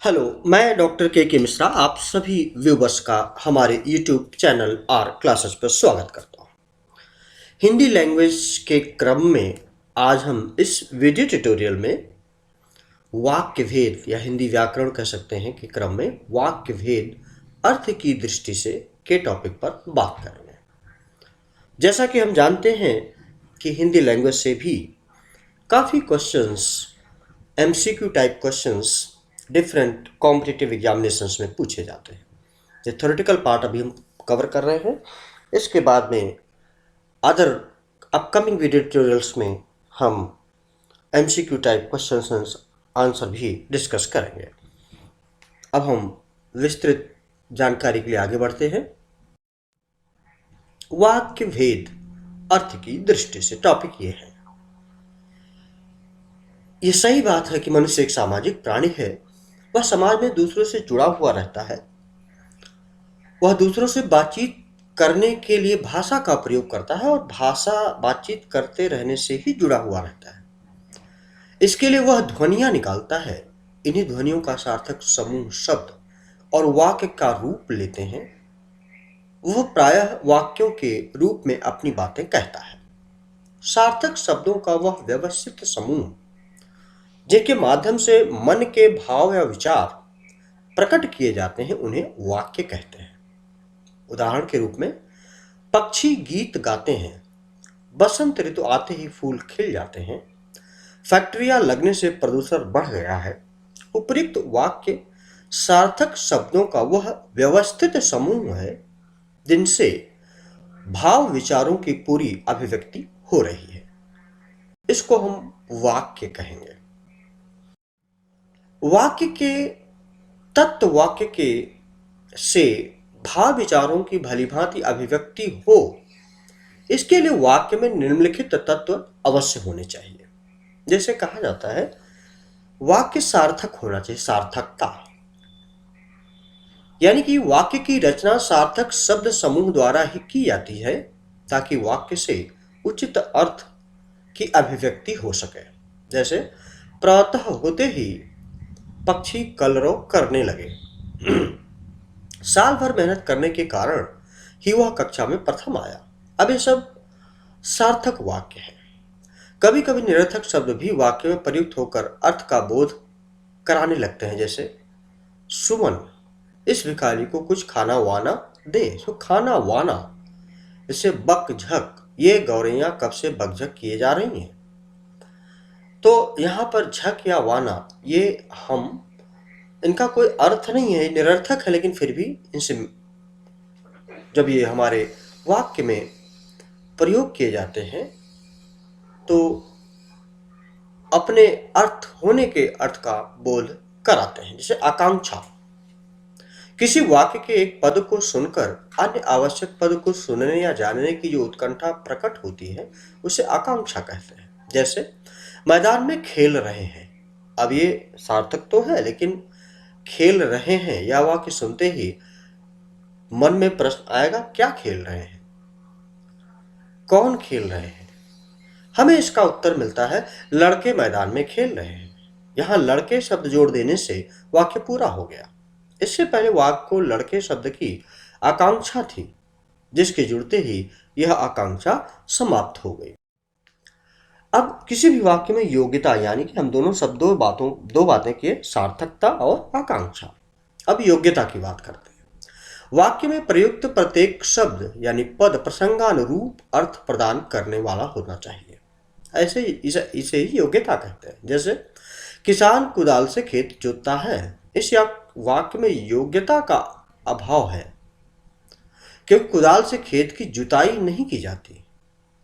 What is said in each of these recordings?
Hello, मैं doctor के मिश्रा आप सभी व्यूवर्स का हमारे यूट्यूब चैनल आर क्लासेस पर स्वागत करता हूँ। हिंदी लैंग्वेज के क्रम में आज हम इस वीडियो ट्यूटोरियल में वाक्य भेद या हिंदी व्याकरण कह सकते हैं कि क्रम में वाक्य भेद अर्थ की दृष्टि से के टॉपिक पर बात करेंगे। जैसा कि हम जानते हैं कि हिंदी लैंग्वेज से भी काफ़ी questions MCQ type questions different competitive examinations में पूछे जाते हैं। ये थ्योरेटिकल पार्ट अभी हम कवर कर रहे हैं। इसके बाद में अदर अपकमिंग वीडियो ट्यूटोरियल्स में हम एमसीक्यू टाइप क्वेश्चंस आंसर भी डिस्कस करेंगे। अब हम विस्तृत जानकारी के लिए आगे बढ़ते हैं। वाक्य भेद अर्थ की दृष्टि से टॉपिक ये है। ये सही बात है कि मनुष्य एक सामाजिक प्राणी है। वह समाज में दूसरों से जुड़ा हुआ रहता है। वह दूसरों से बातचीत करने के लिए भाषा का प्रयोग करता है और भाषा बातचीत करते रहने से ही जुड़ा हुआ रहता है। इसके लिए वह ध्वनियां निकालता है। इन्हीं ध्वनियों का सार्थक समूह शब्द और वाक्य का रूप लेते हैं। वह प्रायः वाक्यों के रूप में अपनी बातें कहता है। सार्थक शब्दों का वह व्यवस्थित समूह जिनके माध्यम से मन के भाव या विचार प्रकट किए जाते हैं उन्हें वाक्य कहते हैं। उदाहरण के रूप में पक्षी गीत गाते हैं, बसंत ऋतु आते ही फूल खिल जाते हैं, फैक्ट्रियां लगने से प्रदूषण बढ़ गया है। उपयुक्त वाक्य सार्थक शब्दों का वह व्यवस्थित समूह है जिनसे भाव विचारों की पूरी अभिव्यक्ति हो रही है। इसको हम वाक्य कहेंगे। वाक्य के तत्व वाक्य के से भाव विचारों की भलीभांति अभिव्यक्ति हो, इसके लिए वाक्य में निम्नलिखित तत्व अवश्य होने चाहिए। जैसे कहा जाता है वाक्य सार्थक होना चाहिए, सार्थकता यानी कि वाक्य की रचना सार्थक शब्द समूह द्वारा ही की जाती है ताकि वाक्य से उचित अर्थ की अभिव्यक्ति हो सके। जैसे प्रातः होते ही पक्षी कलरव करने लगे। साल भर मेहनत करने के कारण ही वह कक्षा में प्रथम आया। अब ये सब सार्थक वाक्य है। कभी कभी निरर्थक शब्द भी वाक्य में प्रयुक्त होकर अर्थ का बोध कराने लगते हैं। जैसे सुमन, इस भिखारी को कुछ खाना वाना दे। तो खाना वाना, इससे बक झक, ये गौरैया कब से बकझक किए जा रही हैं। तो यहाँ पर झक या वाना ये इनका कोई अर्थ नहीं है, निरर्थक है, लेकिन फिर भी इनसे जब ये हमारे वाक्य में प्रयोग किए जाते हैं तो अपने अर्थ होने के अर्थ का बोध कराते हैं। जैसे आकांक्षा, किसी वाक्य के एक पद को सुनकर अन्य आवश्यक पद को सुनने या जानने की जो उत्कंठा प्रकट होती है उसे आकांक्षा कहते हैं। जैसे मैदान में खेल रहे हैं। अब ये सार्थक तो है, लेकिन खेल रहे हैं या वाक्य सुनते ही मन में प्रश्न आएगा, क्या खेल रहे हैं, कौन खेल रहे हैं। हमें इसका उत्तर मिलता है, लड़के मैदान में खेल रहे हैं। यहां लड़के शब्द जोड़ देने से वाक्य पूरा हो गया। इससे पहले वाक्य को लड़के शब्द की आकांक्षा थी, जिसके जुड़ते ही यह आकांक्षा समाप्त हो गई। अब किसी भी वाक्य में योग्यता, यानी कि हम दो बातें किए, सार्थकता और आकांक्षा। अब योग्यता की बात करते हैं। वाक्य में प्रयुक्त प्रत्येक शब्द यानी पद प्रसंगानुरूप अर्थ प्रदान करने वाला होना चाहिए। ऐसे इसे ही योग्यता कहते हैं। जैसे किसान कुदाल से खेत जोतता है। इस वाक्य में योग्यता का अभाव है, क्योंकि कुदाल से खेत की जुताई नहीं की जाती।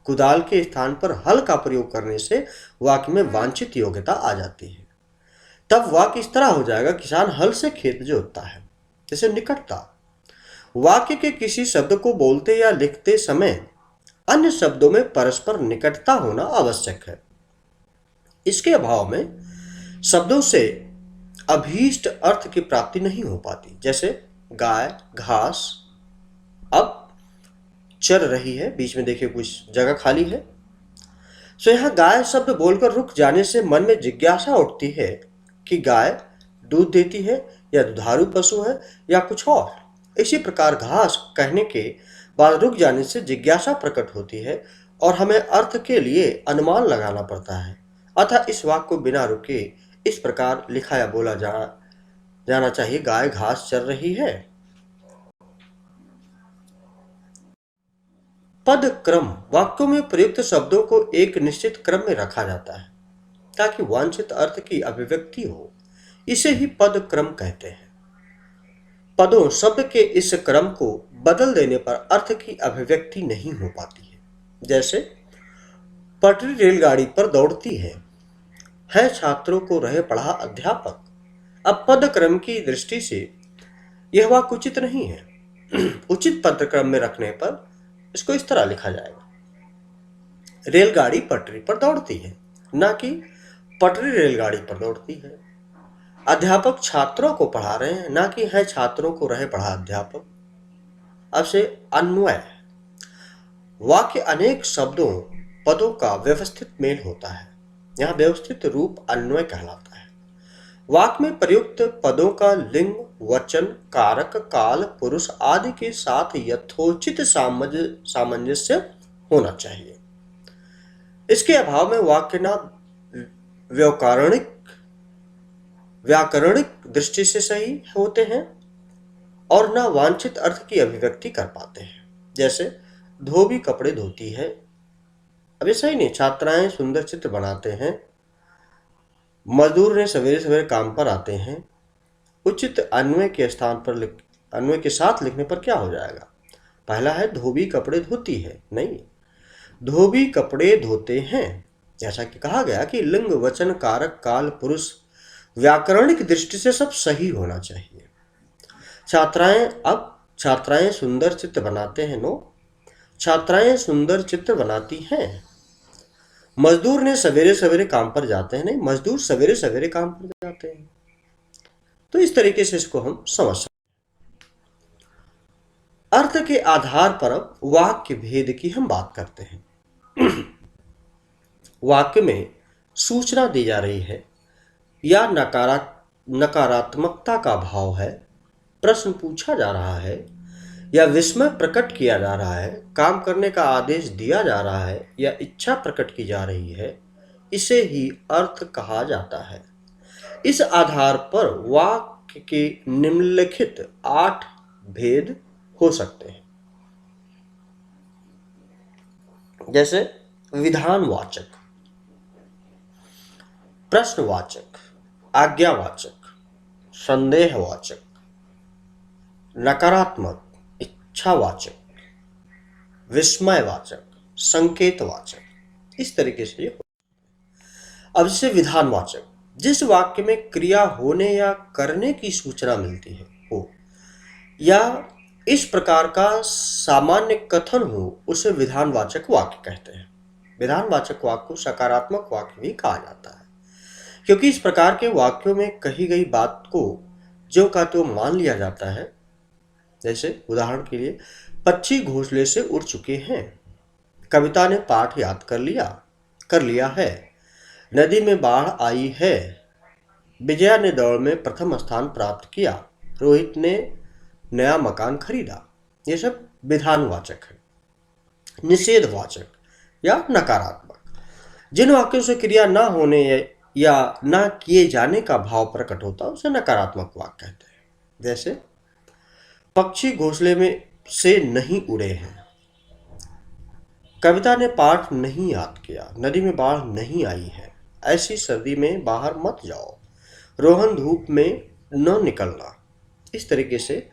कुदाल के स्थान पर हल का प्रयोग करने से वाक्य में वांछित योग्यता आ जाती है। तब वाक्य इस तरह हो जाएगा, किसान हल से खेत जोतता है। जैसे निकटता, वाक्य के किसी शब्द को बोलते या लिखते समय अन्य शब्दों में परस्पर निकटता होना आवश्यक है। इसके अभाव में शब्दों से अभीष्ट अर्थ की प्राप्ति नहीं हो पाती। जैसे गाय घास अब चर रही है, बीच में देखिए कुछ जगह खाली है। सो यहाँ गाय शब्द बोलकर रुक जाने से मन में जिज्ञासा उठती है कि गाय दूध देती है, या दुधारू पशु है, या कुछ और। इसी प्रकार घास कहने के बाद रुक जाने से जिज्ञासा प्रकट होती है और हमें अर्थ के लिए अनुमान लगाना पड़ता है। अतः इस वाक्य को बिना रुके इस प्रकार लिखा या बोला जाना चाहिए, गाय घास चर रही है। पद क्रम वाक्यों में प्रयुक्त शब्दों को एक निश्चित क्रम में रखा जाता है ताकि वांछित अर्थ की अभिव्यक्ति हो। इसे ही पद क्रम कहते हैं। पदों शब्द के इस क्रम को बदल देने पर अर्थ की अभिव्यक्ति नहीं हो पाती है। जैसे पटरी रेलगाड़ी पर दौड़ती है छात्रों को रहे पढ़ा अध्यापक। अब पद क्रम की दृष्टि से यह वाक्य उचित नहीं है। उचित पद क्रम में रखने पर इसको इस तरह लिखा जाएगा, रेलगाड़ी पटरी पर दौड़ती है, ना कि पटरी रेलगाड़ी पर दौड़ती है। अध्यापक छात्रों को पढ़ा रहे हैं, ना कि है छात्रों को रहे पढ़ा अध्यापक। अब से अन्वय वाक्य अनेक शब्दों पदों का व्यवस्थित मेल होता है। यहाँ व्यवस्थित रूप अन्वय कहलाता है। वाक्य में प्रयुक्त पदों का लिंग, वचन, कारक, काल, पुरुष आदि के साथ यथोचित सामंजस्य होना चाहिए। इसके अभाव में वाक्य न व्याकरणिक दृष्टि से सही होते हैं और न वांछित अर्थ की अभिव्यक्ति कर पाते हैं। जैसे धोबी कपड़े धोती है, अब ये सही नहीं। छात्राएं सुंदर चित्र बनाते हैं, मजदूर ने सवेरे सवेरे काम पर आते हैं। उचित अन्वय के स्थान पर अन्वय के साथ लिखने पर क्या हो जाएगा? पहला है धोबी कपड़े धोती है, नहीं, धोबी कपड़े धोते हैं। जैसा कि कहा गया कि लिंग, वचन, कारक, काल, पुरुष व्याकरणिक दृष्टि से सब सही होना चाहिए। छात्राएं सुंदर चित्र बनाते हैं, नो, छात्राएं सुंदर चित्र बनाती हैं। मजदूर ने सवेरे सवेरे काम पर जाते हैं, नहीं, मजदूर सवेरे सवेरे काम पर जाते हैं। तो इस तरीके से इसको हम समझ सकते हैं। अर्थ के आधार पर अब वाक्य भेद की हम बात करते हैं। वाक्य में सूचना दी जा रही है या नकारात्मकता का भाव है, प्रश्न पूछा जा रहा है या विस्मय प्रकट किया जा रहा है, काम करने का आदेश दिया जा रहा है या इच्छा प्रकट की जा रही है, इसे ही अर्थ कहा जाता है। इस आधार पर वाक्य के निम्नलिखित 8 भेद हो सकते हैं। जैसे विधानवाचक, प्रश्नवाचक, आज्ञावाचक, संदेहवाचक, नकारात्मक, इच्छावाचक, विस्मयवाचक, संकेतवाचक, इस तरीके से ये। अब जैसे विधानवाचक, जिस वाक्य में क्रिया होने या करने की सूचना मिलती है हो या इस प्रकार का सामान्य कथन हो, उसे विधानवाचक वाक्य कहते हैं। विधानवाचक वाक्य को सकारात्मक वाक्य भी कहा जाता है, क्योंकि इस प्रकार के वाक्यों में कही गई बात को जो का तो मान लिया जाता है। जैसे उदाहरण के लिए, पक्षी घोंसले से उड़ चुके हैं, कविता ने पाठ याद कर लिया है, नदी में बाढ़ आई है, विजया ने दौड़ में प्रथम स्थान प्राप्त किया, रोहित ने नया मकान खरीदा। ये सब विधानवाचक है। निषेधवाचक या नकारात्मक, जिन वाक्यों से क्रिया न होने या न किए जाने का भाव प्रकट होता है उसे नकारात्मक वाक्य कहते हैं। जैसे पक्षी घोंसले में से नहीं उड़े हैं, कविता ने पाठ नहीं याद किया, नदी में बाढ़ नहीं आई है, ऐसी सर्दी में बाहर मत जाओ, रोहन धूप में न निकलना। इस तरीके से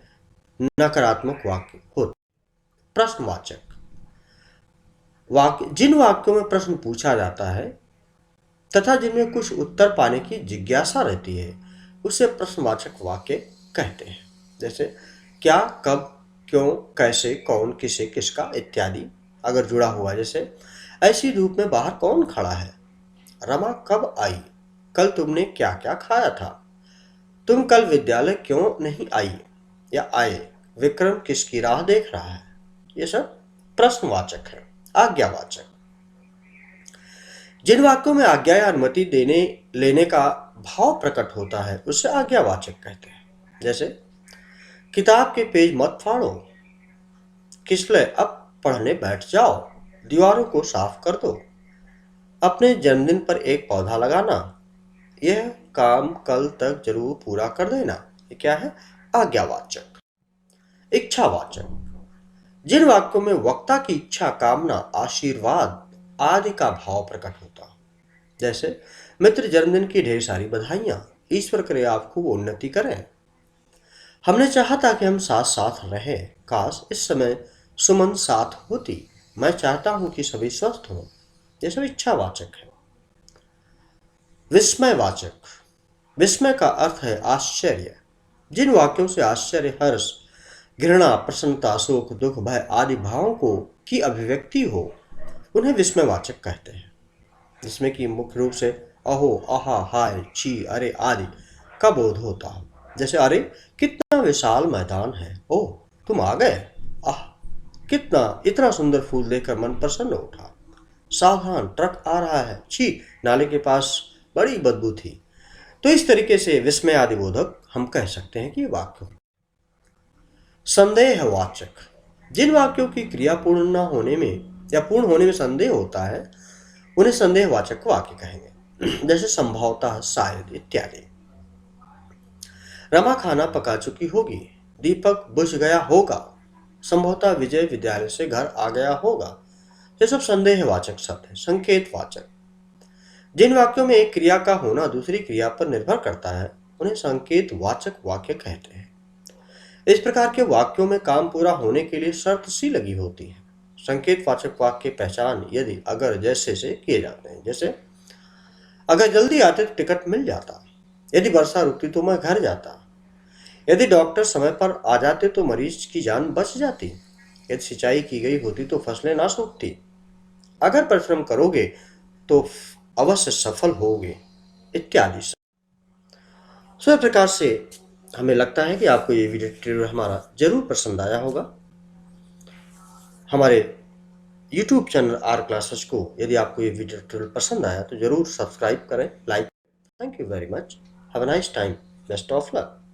नकारात्मक वाक्य होते। प्रश्नवाचक वाक्य, जिन वाक्यों में प्रश्न पूछा जाता है तथा जिनमें कुछ उत्तर पाने की जिज्ञासा रहती है, उसे प्रश्नवाचक वाक्य कहते हैं। जैसे क्या, कब, क्यों, कैसे, कौन, किसे, किसका इत्यादि अगर जुड़ा हुआ। जैसे ऐसी धूप में बाहर कौन खड़ा है, रमा कब आई, कल तुमने क्या क्या खाया था, तुम कल विद्यालय क्यों नहीं आई या आए, विक्रम किसकी राह देख रहा है। ये सब प्रश्नवाचक है। आज्ञावाचक, जिन वाक्यों में आज्ञा या अनुमति लेने का भाव प्रकट होता है उसे आज्ञावाचक कहते हैं। जैसे किताब के पेज मत फाड़ो, किसले अब पढ़ने बैठ जाओ, दीवारों को साफ कर दो, अपने जन्मदिन पर एक पौधा लगाना, यह काम कल तक जरूर पूरा कर देना। ये क्या है? आज्ञावाचक। इच्छावाचक, जिन वाक्यों में वक्ता की इच्छा, कामना, आशीर्वाद आदि का भाव प्रकट होता हो। जैसे मित्र जन्मदिन की ढेर सारी बधाइयां, ईश्वर करे आप खूब उन्नति करें, हमने चाहा था कि हम साथ साथ रहें, काश इस समय सुमन साथ होती, मैं चाहता हूं कि सभी स्वस्थ हों। ये सब इच्छावाचक है। विस्मयवाचक, विस्मय का अर्थ है आश्चर्य। जिन वाक्यों से आश्चर्य, हर्ष, घृणा, प्रसन्नता, शोक, दुख, भय आदि भावों को की अभिव्यक्ति हो उन्हें विस्मयवाचक कहते हैं। जिसमें कि मुख्य रूप से अहो, आहा, हाय, छी, अरे आदि का बोध होता हो। जैसे अरे कितना विशाल मैदान है, ओह तुम आ गए, आह कितना, इतना सुंदर फूल देखकर मन प्रसन्न उठा, सावधान ट्रक आ रहा है, छी नाले के पास बड़ी बदबू थी। तो इस तरीके से विस्मय आदि बोधक हम कह सकते हैं कि ये वाक्य। संदेहवाचक, जिन वाक्यों की क्रिया पूर्ण न होने में या पूर्ण होने में संदेह होता है उन्हें संदेहवाचक वाक्य कहेंगे। जैसे संभवतः, शायद इत्यादि। रमा खाना पका चुकी होगी, दीपक बुझ गया होगा, संभवतः विजय विद्यालय से घर आ गया होगा। ये सब संदेहवाचक शब्द है। संकेतवाचक, जिन वाक्यों में एक क्रिया का होना दूसरी क्रिया पर निर्भर करता है उन्हें संकेतवाचक वाक्य कहते हैं। इस प्रकार के वाक्यों में काम पूरा होने के लिए शर्त सी लगी होती है। संकेतवाचक वाक्य पहचान यदि, अगर, जैसे से किए जाते हैं। जैसे अगर जल्दी आते तो टिकट मिल जाता, यदि वर्षा रुकती तो मैं घर जाता, यदि डॉक्टर समय पर आ जाते तो मरीज की जान बच जाती, यदि सिंचाई की गई होती तो फसलें ना सूखती, अगर परिश्रम करोगे तो अवश्य सफल होगे, इत्यादि। इस प्रकार से हमें लगता है कि आपको ये वीडियो ट्यूटोरियल हमारा जरूर पसंद आया होगा। हमारे YouTube चैनल आर क्लासेस को यदि आपको ये वीडियो ट्यूटोरियल पसंद आया तो जरूर सब्सक्राइब करें, like. Thank you very much. Have a nice time. Best of luck.